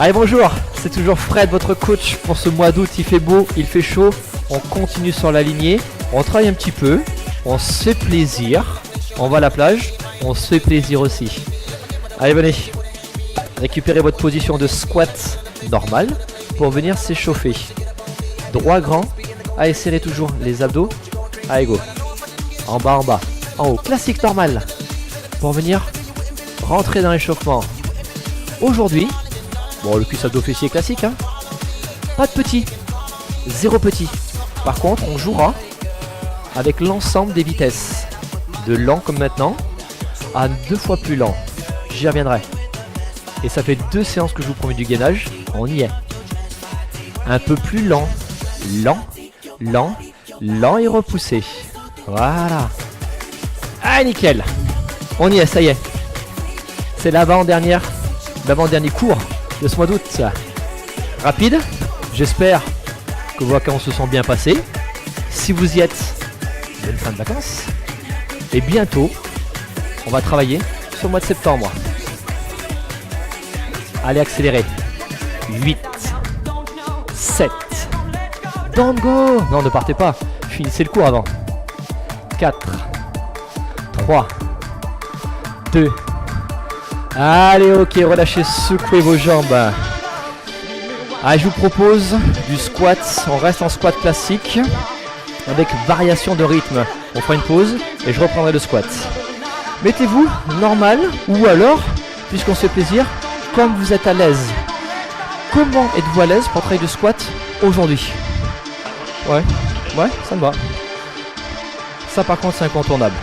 Allez, bonjour, c'est toujours Fred, votre coach pour ce mois d'août. Il fait beau, il fait chaud, on continue sur la lignée, on travaille un petit peu, on se fait plaisir, on va à la plage, on se fait plaisir aussi. Allez, venez, récupérez votre position de squat normale pour venir s'échauffer. Droit grand, allez, serrez toujours les abdos, allez go, en bas, en haut, classique normal, pour venir rentrer dans l'échauffement. Aujourd'hui, bon, le cuisse abdos fessier classique, hein. Pas de petit, zéro petit. Par contre, on jouera avec l'ensemble des vitesses, de lent comme maintenant à 2 fois plus lent. J'y reviendrai. Et ça fait 2 séances que je vous promets du gainage. On y est. Un peu plus lent, lent et repoussé. Voilà. Ah, nickel. On y est, ça y est. C'est l'avant-dernier cours de ce mois d'août. Rapide, j'espère que vos vacances se sont bien passées. Si vous y êtes, bonne fin de vacances. Et bientôt, on va travailler sur le mois de septembre. Allez, accélérez. 8, 7, don't go. Non, ne partez pas, finissez le cours avant. 4, 3, 2. Allez, ok, relâchez, secouez vos jambes. Allez, je vous propose du squat. On reste en squat classique avec variation de rythme. On fera une pause et je reprendrai le squat. Mettez-vous normal ou alors, puisqu'on se fait plaisir, comme vous êtes à l'aise. Comment êtes-vous à l'aise pour travailler de squat aujourd'hui? Ouais, ça me va. Ça par contre c'est incontournable.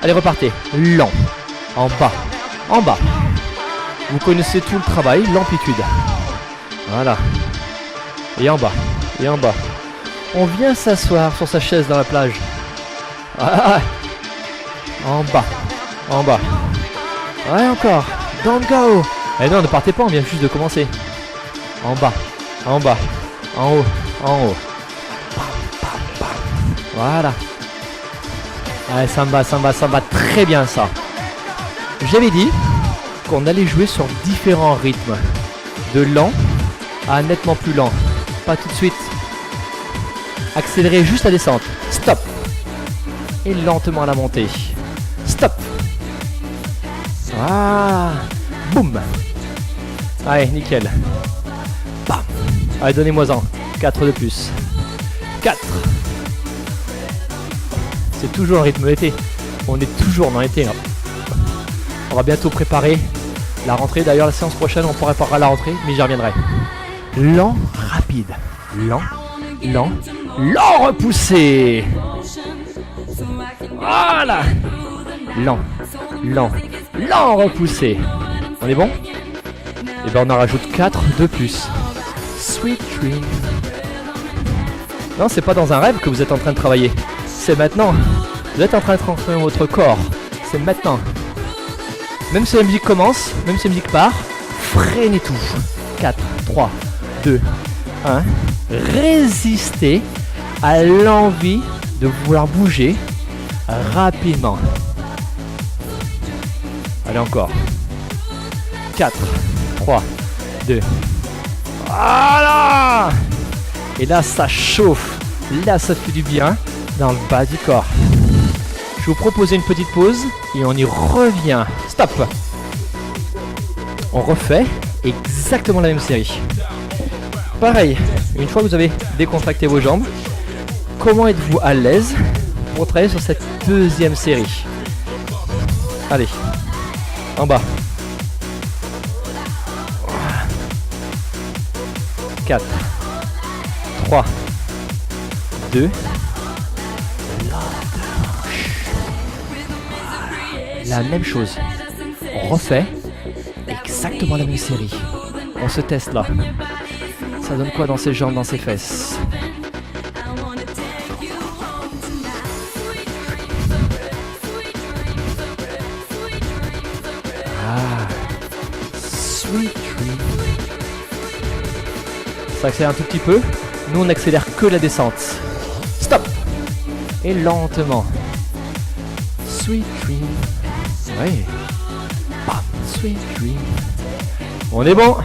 Allez, repartez. Lent. En bas. Vous connaissez tout le travail, l'amplitude. Voilà. Et en bas. On vient s'asseoir sur sa chaise dans la plage. Ah. En bas. Ouais, encore. Don't go. Eh non, ne partez pas, on vient juste de commencer. En bas. En haut. Voilà. Allez, ça me va très bien ça. J'avais dit qu'on allait jouer sur différents rythmes. De lent à nettement plus lent. Pas tout de suite. Accélérez juste la descente. Stop. Et lentement à la montée. Stop. Ah. Boum. Allez, nickel. Bam. Allez, donnez-moi-en. 4 de plus. 4. C'est toujours un rythme d'été. On est toujours dans l'été là. On va bientôt préparer la rentrée. D'ailleurs, la séance prochaine, on préparera la rentrée, mais j'y reviendrai. Lent, rapide. Lent, repoussé. Voilà. Lent, repoussé. On est bon? Et bien, on en rajoute 4 de plus. Sweet dream. Non, c'est pas dans un rêve que vous êtes en train de travailler. C'est maintenant. Vous êtes en train de transformer votre corps. C'est maintenant. Même si la musique commence, même si la musique part, freinez tout. 4, 3, 2, 1. Résistez à l'envie de vouloir bouger rapidement. Allez, encore. 4, 3, 2. Voilà. Et là, ça chauffe. Là, ça fait du bien dans le bas du corps. Je vais vous proposer une petite pause et on y revient. Stop. On refait exactement la même série. Pareil, une fois que vous avez décontracté vos jambes, comment êtes-vous à l'aise pour travailler sur cette deuxième série? Allez, en bas. 4, 3, 2. La même chose. On refait exactement la même série. On se teste là. Ça donne quoi dans ses jambes, dans ses fesses? Ah, sweet dream. Ça accélère un tout petit peu. Nous on accélère que la descente. Stop. Et lentement. Sweet dream. Ouais. Bam, sweet dream. On est bon.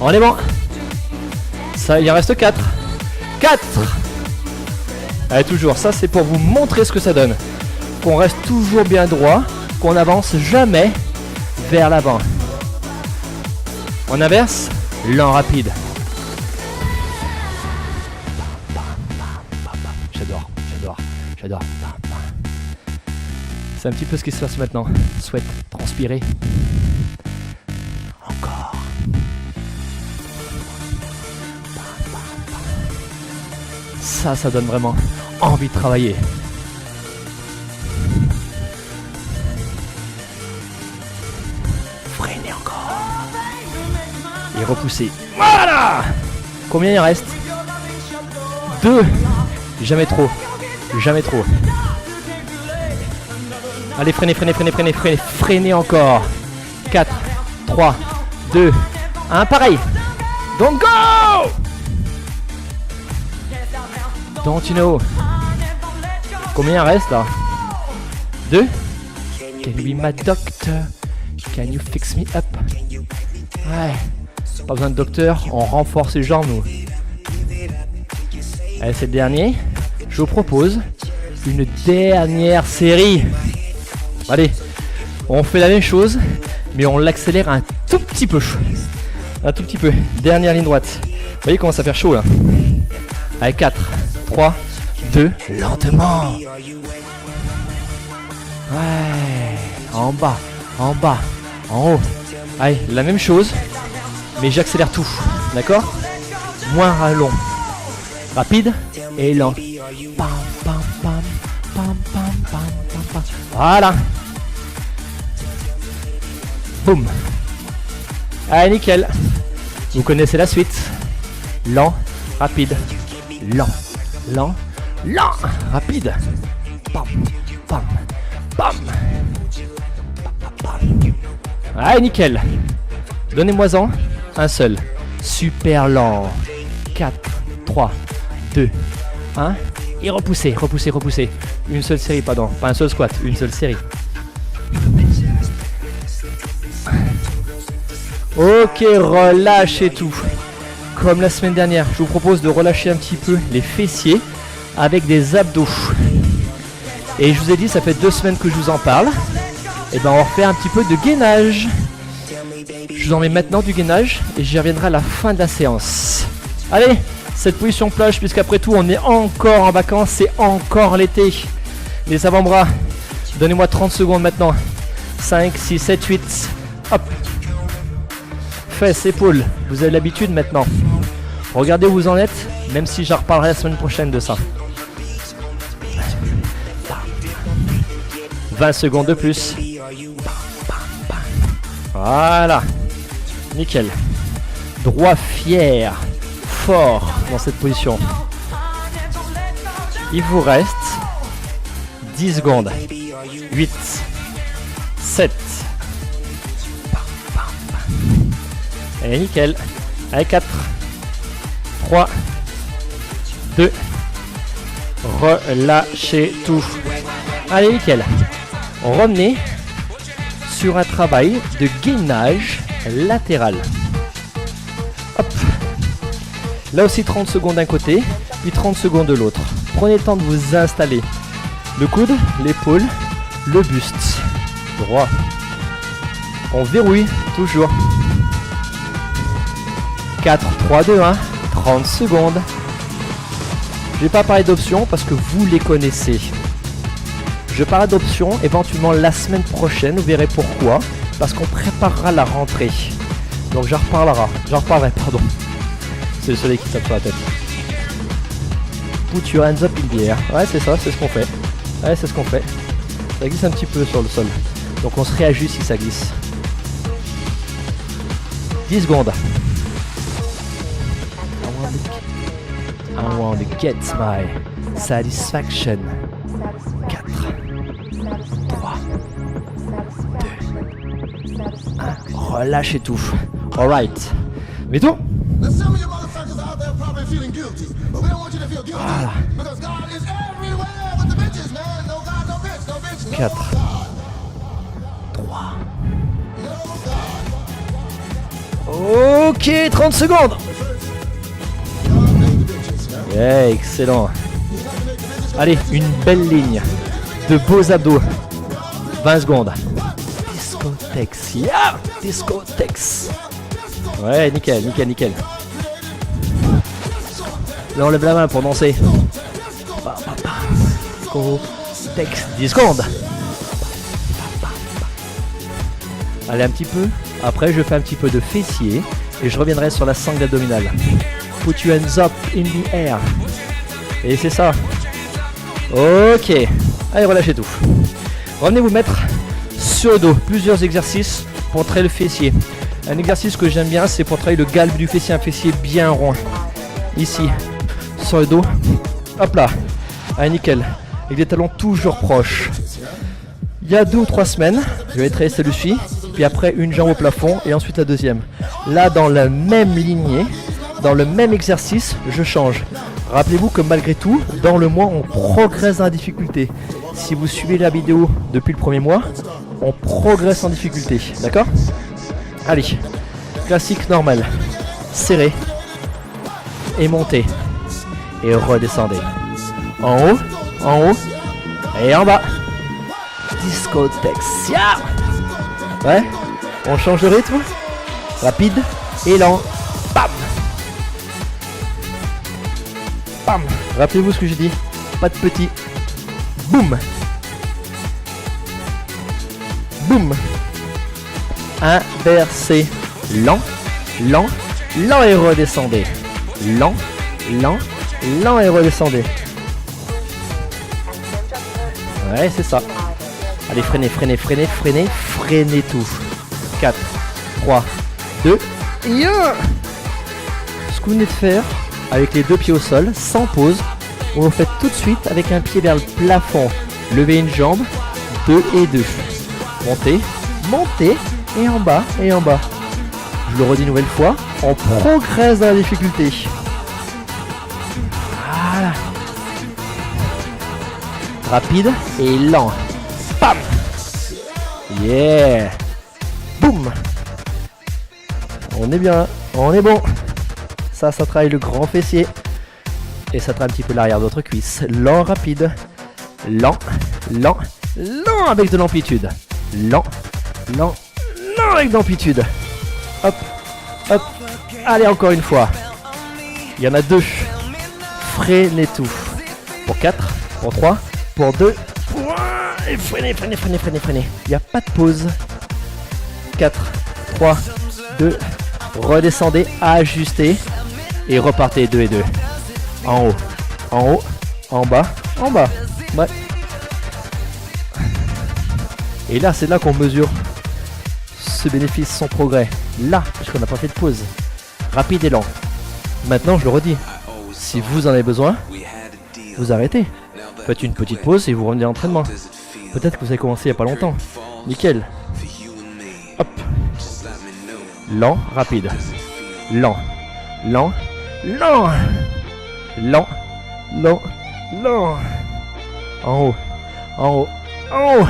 On est bon. Ça, il en reste 4. 4. Allez, toujours. Ça, c'est pour vous montrer ce que ça donne. Qu'on reste toujours bien droit. Qu'on n'avance jamais vers l'avant. On inverse. Lent, rapide. J'adore. C'est un petit peu ce qui se passe maintenant. Souhaite transpirer. Encore. Ça donne vraiment envie de travailler. Freinez encore. Et repoussez. Voilà. Combien il reste? 2. Jamais trop. Allez, freinez encore. 4, 3, 2, 1, pareil. Don't go. Don't you know. Combien il reste là? 2. Can you be my doctor? Can you fix me up? Ouais. Pas besoin de docteur, on renforce les jambes nous. Allez, c'est le dernier. Je vous propose une dernière série. Allez, on fait la même chose, mais on l'accélère un tout petit peu. Dernière ligne droite. Vous voyez comment ça fait chaud là. Allez, 4, 3, 2, lentement. Ouais, en bas, en haut. Allez, la même chose, mais j'accélère tout. D'accord? Moins long. Rapide et lent. Pam, pam, pam, pam, pam, pam, pam, pam. Voilà. Boum. Allez, nickel. Vous connaissez la suite. Lent, rapide. Lent, rapide. Pam, pam, pam. Allez, nickel. Donnez-moi-en un seul. Super lent. 4, 3, 2, 1. Et repoussez. Une seule série, pardon. Pas un seul squat, une seule série. Ok, relâchez tout. Comme la semaine dernière, je vous propose de relâcher un petit peu les fessiers avec des abdos. Et je vous ai dit, ça fait 2 semaines que je vous en parle. Et ben on va refaire un petit peu de gainage. Je vous en mets maintenant du gainage et j'y reviendrai à la fin de la séance. Allez, cette position plage, puisqu'après tout on est encore en vacances, c'est encore l'été. Les avant-bras, donnez-moi 30 secondes maintenant. 5, 6, 7, 8, hop. Fesses, épaules, vous avez l'habitude maintenant. Regardez où vous en êtes, même si j'en reparlerai la semaine prochaine de ça. 20 secondes de plus. Voilà. Nickel. Droit fier. Fort dans cette position. Il vous reste 10 secondes. 8, 7. Allez, nickel. Allez, 4, 3, 2. Relâchez tout. Allez, nickel. Revenez sur un travail de gainage latéral. Hop. Là aussi 30 secondes d'un côté, puis 30 secondes de l'autre. Prenez le temps de vous installer. Le coude, l'épaule, le buste. Droit. On verrouille toujours. 4, 3, 2, 1. 30 secondes. Je ne vais pas parler d'options parce que vous les connaissez. Je parle d'options éventuellement la semaine prochaine, vous verrez pourquoi. Parce qu'on préparera la rentrée. Donc j'en reparlerai, pardon. C'est le soleil qui tape sur la tête. Put your hands up in the air. Ouais, c'est ça, c'est ce qu'on fait. Ouais, c'est ce qu'on fait. Ça glisse un petit peu sur le sol. Donc on se réajuste si ça glisse. 10 secondes. I want to get my satisfaction. 4, 3, 2, 1. Relâchez tout. Alright. Mais tout. Voilà. 4, 3. Oh! Ok, 30 secondes. Yeah, excellent. Allez, une belle ligne. De beaux abdos. 20 secondes. Discotex. Yeah, discotex. Ouais, nickel, nickel, nickel. Là, on lève la main pour danser. Discotex. 10 secondes. Allez, un petit peu. Après, je fais un petit peu de fessier. Et je reviendrai sur la sangle abdominale. Put your hands up in the air. Et c'est ça. Ok. Allez, relâchez tout. Revenez vous mettre sur le dos. Plusieurs exercices pour travailler le fessier. Un exercice que j'aime bien, c'est pour travailler le galbe du fessier. Un fessier bien rond. Ici. Sur le dos. Hop là. Allez, nickel. Avec des talons toujours proches. Il y a 2 ou 3 semaines, je vais travailler celui-ci. Puis après, une jambe au plafond. Et ensuite la deuxième. Là, dans la même lignée. Dans le même exercice, je change. Rappelez-vous que malgré tout, dans le mois, on progresse dans la difficulté. Si vous suivez la vidéo depuis le premier mois, on progresse en difficulté. D'accord? Allez. Classique normal. Serré. Et montez. Et redescendez. En haut. En haut. Et en bas. Discotex. Yeah. Ouais. On change de rythme. Rapide. Et lent. Bam. Bam. Rappelez-vous ce que j'ai dit. Pas de petit. Boum. Boum. Inversez. Lent. Lent. Lent et redescendez. Lent. Lent. Lent et redescendez. Ouais, c'est ça. Allez, freinez, freinez, freinez, freinez, freinez tout. 4, 3, 2, et 1. Ce que vous venez de faire, avec les 2 pieds au sol, sans pause, vous le faites tout de suite avec un pied vers le plafond. Levez une jambe, 2 et 2. Montez, montez, et en bas, et en bas. Je le redis une nouvelle fois, on progresse dans la difficulté. Voilà. Rapide et lent. Bam. Yeah. Boum. On est bien, on est bon. Ça travaille le grand fessier. Et ça travaille un petit peu l'arrière de votre cuisse. Lent, rapide. Lent, lent, lent avec de l'amplitude. Lent, lent, lent avec de l'amplitude. Hop, hop. Allez, encore une fois. Il y en a 2. Freinez tout. Pour 4, pour 3, pour 2. Et freinez, freinez, freinez, freinez, freinez. Il n'y a pas de pause. 4, 3, 2. Redescendez, ajustez. Et repartez 2 et 2. En haut, en haut, en bas, en bas. Ouais. Et là, c'est là qu'on mesure ce bénéfice, son progrès. Là, puisqu'on n'a pas fait de pause. Rapide et lent. Maintenant, je le redis. Si vous en avez besoin, vous arrêtez. Faites une petite pause et vous revenez à l'entraînement. Peut-être que vous avez commencé il n'y a pas longtemps. Nickel. Hop. Lent, rapide. Lent. Lent. Lent. Lent. Lent. Lent. En haut. En haut. En haut.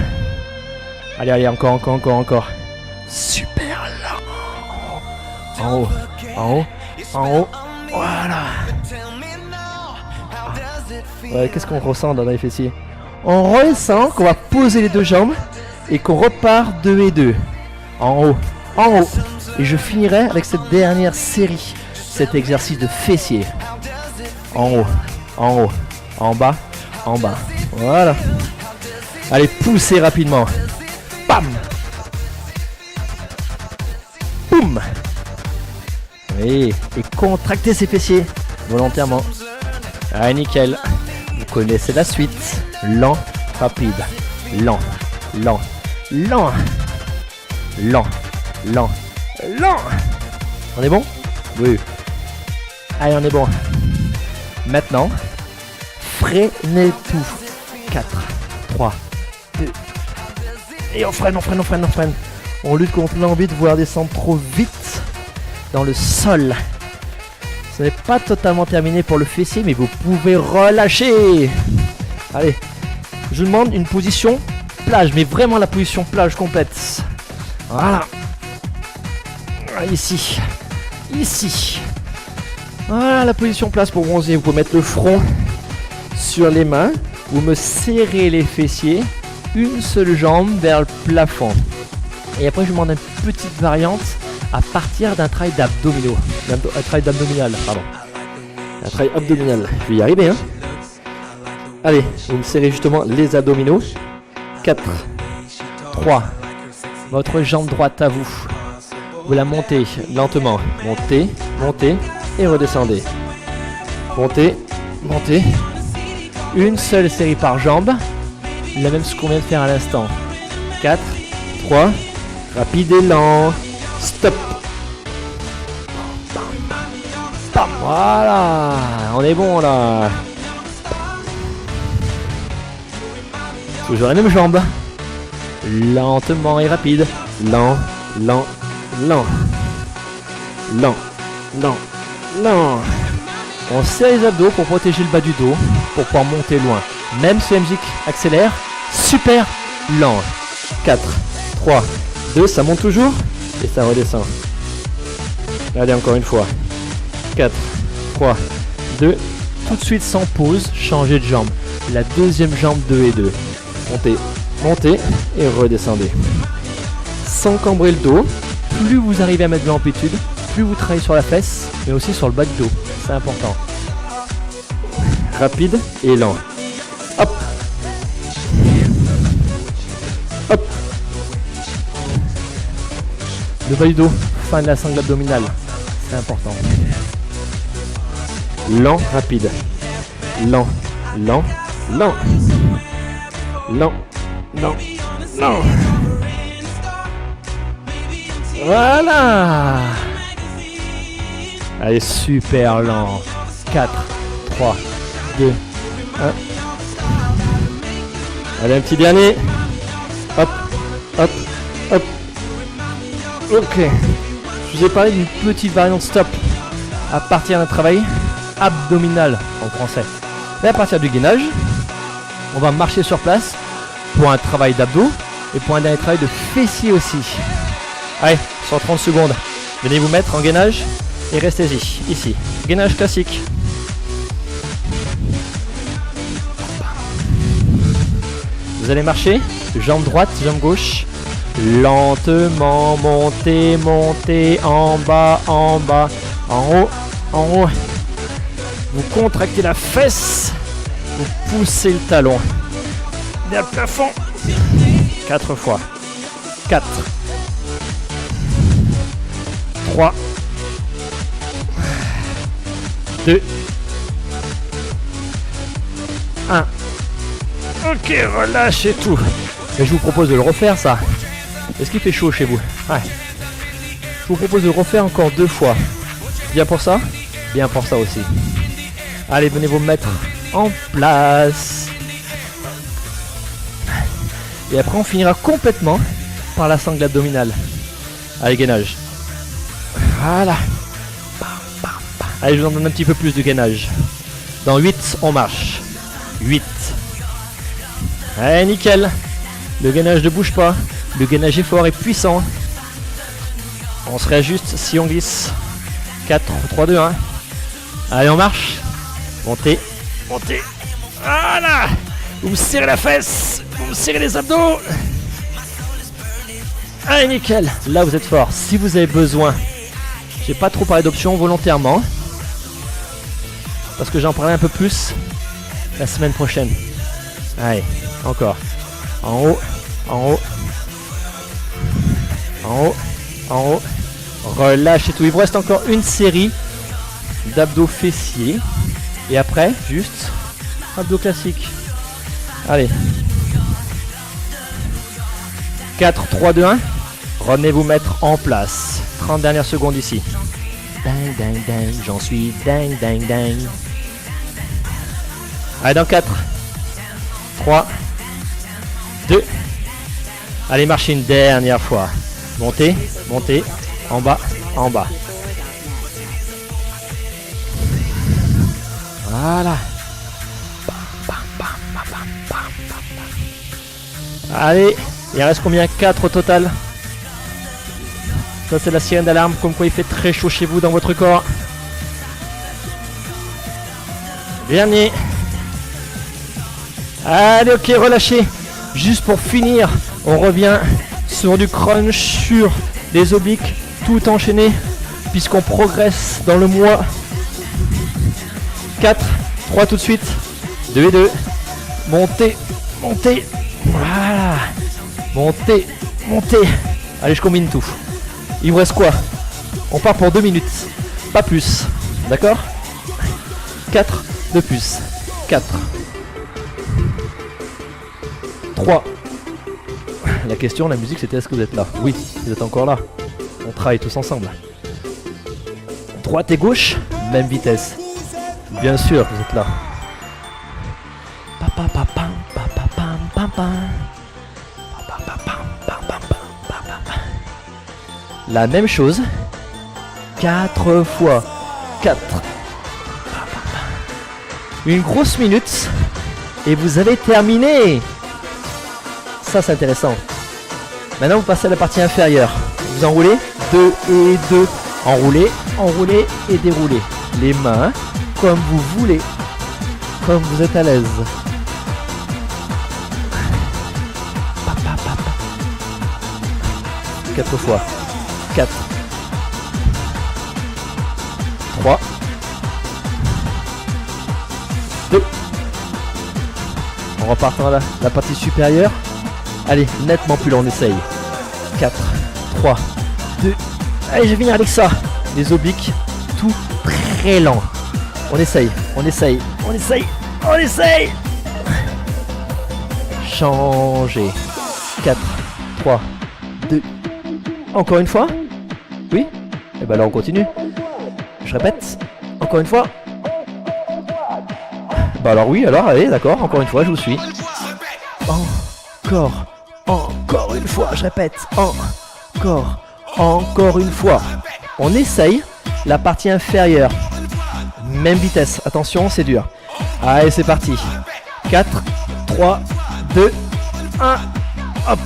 Allez, allez, encore, encore, encore, encore. Super lent. En haut. En haut. En haut. Voilà. Ouais, qu'est-ce qu'on ressent dans les fessiers? On ressent qu'on va poser les 2 jambes et qu'on repart 2 et 2. En haut, en haut. Et je finirai avec cette dernière série, cet exercice de fessier. En haut, en haut, en bas, en bas. Voilà. Allez, poussez rapidement. Bam. Boum. Oui, et contractez ses fessiers volontairement. Ah, nickel. Vous connaissez la suite. Lent, rapide. Lent, lent, lent. Lent, lent, lent. On est bon? Oui. Allez, on est bon. Maintenant, freinez tout. 4, 3, 2. Et on freine, on freine, on freine, on freine. On lutte contre l'envie de voir descendre trop vite dans le sol. Ce n'est pas totalement terminé pour le fessier, mais vous pouvez relâcher. Allez, je vous demande une position plage, mais vraiment la position plage complète. Voilà. Ici. ici. Voilà la position place pour bronzer. Vous pouvez mettre le front sur les mains. Vous me serrez les fessiers. Une seule jambe vers le plafond. Et après je vous demande une petite variante à partir d'un travail d'abdominaux. Un travail d'abdominal, pardon. Un travail abdominal. Je vais y arriver, hein. Allez, vous me serrez justement les abdominaux. 4, 3, votre jambe droite à vous. Vous la montez lentement. Montez, montez et redescendez. Montez, montez. Une seule série par jambe. La même ce qu'on vient de faire à l'instant. 4, 3, rapide et lent. Stop. Voilà, on est bon là. Toujours la même jambe. Lentement et rapide. Lent, lent, lent. Lent, lent, lent. On serre les abdos pour protéger le bas du dos, pour pouvoir monter loin. Même si la musique accélère, super lent. 4, 3, 2, ça monte toujours et ça redescend. Allez, encore une fois. 4, 3, 2, tout de suite sans pause, changez de jambe. La deuxième jambe 2 et 2. Montez, montez et redescendez. Sans cambrer le dos, plus vous arrivez à mettre de l'amplitude, plus vous travaillez sur la fesse, mais aussi sur le bas du dos. C'est important. Rapide et lent. Hop. Hop. Le bas du dos, fin de la sangle abdominale. C'est important. Lent, rapide. Lent, lent, lent. Lent, lent, lent. Voilà. Allez, super lent. 4, 3, 2, 1. Allez, un petit dernier. Hop, hop, hop. Ok. Je vous ai parlé d'une petite variante stop à partir d'un travail abdominal en français. Et à partir du gainage, on va marcher sur place pour un travail d'abdos et pour un dernier travail de fessiers aussi. Allez, sur 30 secondes, venez vous mettre en gainage et restez-y, ici. Gainage classique. Vous allez marcher, jambe droite, jambe gauche. Lentement, montez, montez, en bas, en bas, en haut, en haut. Vous contractez la fesse, vous poussez le talon. Vers le plafond. 4 fois. 4. 3. 2. 1. Ok, relâchez tout. Et je vous propose de le refaire ça. Est-ce qu'il fait chaud chez vous? Ouais. Je vous propose de le refaire encore 2 fois. Bien pour ça? Bien pour ça aussi. Allez, venez vous mettre en place. Et après, on finira complètement par la sangle abdominale. Allez, gainage. Voilà. Allez, je vous en donne un petit peu plus de gainage. Dans 8, on marche. 8. Allez, nickel. Le gainage ne bouge pas. Le gainage est fort et puissant. On se réajuste si on glisse. 4, 3, 2, 1. Allez, on marche. Montez, montez. Voilà. Vous me serrez la fesse. Vous me serrez les abdos. Allez, nickel. Là, vous êtes fort. Si vous avez besoin, j'ai pas trop parlé d'options volontairement, parce que j'en parlerai un peu plus la semaine prochaine. Allez, encore. En haut, en haut. En haut, en haut. Relâchez tout. Il vous reste encore une série d'abdos fessiers. Et après, juste abdos classiques. Allez. 4, 3, 2, 1. Revenez vous mettre en place. 30 dernières secondes ici. Ding, ding, ding. J'en suis ding, ding, ding. Allez, dans 4, 3, 2. Allez, marchez une dernière fois. Montez, montez. En bas, en bas. Voilà. Allez, il en reste combien? 4 au total. Ça, c'est la sirène d'alarme, comme quoi il fait très chaud chez vous dans votre corps. Dernier. Allez, ok, relâchez. Juste pour finir, on revient sur du crunch, sur des obliques, tout enchaîné, puisqu'on progresse dans le mois. 4, 3 tout de suite, 2 et 2. Montez, montez. Voilà. Montez, montez. Allez, je combine tout. Il vous reste quoi? On part pour 2 minutes, pas plus. D'accord? 4 de plus. 4. 3. La question, la musique, c'était est-ce que vous êtes là? Oui, vous êtes encore là. On travaille tous ensemble. Droite et gauche, même vitesse. Bien sûr, vous êtes là. La même chose. 4 fois. 4. Une grosse minute. Et vous avez terminé. Ça, c'est intéressant. Maintenant, vous passez à la partie inférieure. Vous enroulez. 2 et 2. Enroulez, enroulez et déroulez. Les mains, comme vous voulez. Comme vous êtes à l'aise. 4 fois. 4. 3. 2. En repartant là, la partie supérieure. Allez, nettement plus lent, on essaye. 4, 3, 2. Allez, je vais venir avec ça. Les obliques, tout très lent. On essaye, on essaye, on essaye, on essaye. Changer. 4, 3, 2. Encore une fois? Oui? Et ben là on continue. Je répète. Encore une fois. Bah alors oui, alors allez, d'accord, encore une fois, je vous suis. Encore une fois, je répète. Encore une fois. On essaye la partie inférieure. Même vitesse, attention, c'est dur. Allez, c'est parti. 4, 3, 2, 1. Hop.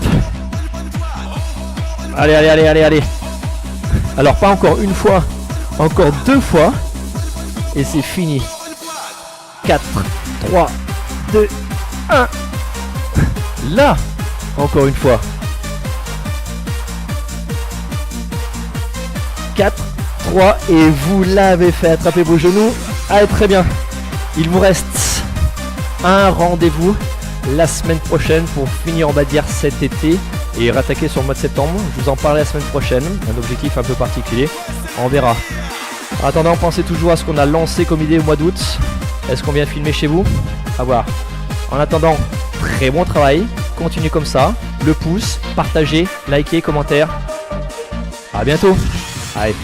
Allez, allez, allez, allez, allez. Alors, pas encore une fois, encore 2 fois. Et c'est fini. 4, 3, 2, 1. Là, encore une fois. 4, 3 et vous l'avez fait. Attrapez vos genoux. Allez, très bien. Il vous reste un rendez-vous la semaine prochaine pour finir, on va dire, cet été et rattaquer sur le mois de septembre. Je vous en parlerai la semaine prochaine. Un objectif un peu particulier. On verra. En attendant, pensez toujours à ce qu'on a lancé comme idée au mois d'août. Est-ce qu'on vient filmer chez vous? À voir. En attendant, très bon travail. Continuez comme ça. Le pouce, partagez, likez, commentaires. À bientôt. Allez.